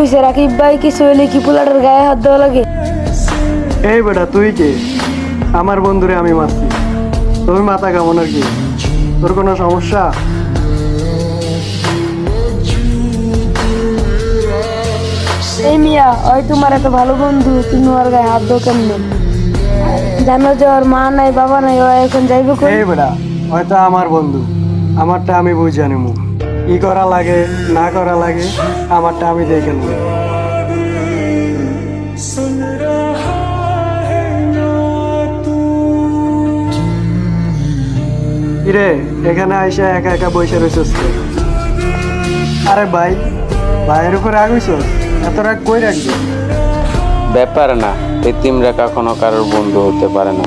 হয়েছে রাকিব ভাই? কিছু হইলে কি পোলাটার গায়ে হাত দেওয়া লাগে? এই বেটা তুই কে? আমার বন্ধুরে আমি মারছি, তুমি মাথা কেমন আর কি? তোর কোনো সমস্যা? এই মিয়া, ওই তোমার এত ভালো বন্ধু, তুমি ওর গায়ে হাত দাও কেমনে? জানো যে ওর মা নাই বাবা নাই, ও এখন যাইবে কই? এই বেটা, হয়তো আমার বন্ধু, আমারটা আমি বুঝে নেবো। কি করা লাগে না করা লাগে আমারটা আমি দেখে নেবো। কিরে, এখানে আইসা একা একা বসে রয়েছিস কে? আরে ভাই, ভাইয়ের উপরে রাগ হইছস? এত রাগ কই রাখবি? ব্যাপার না, এতিমরা কখনো কারোর বন্ধু হতে পারে না।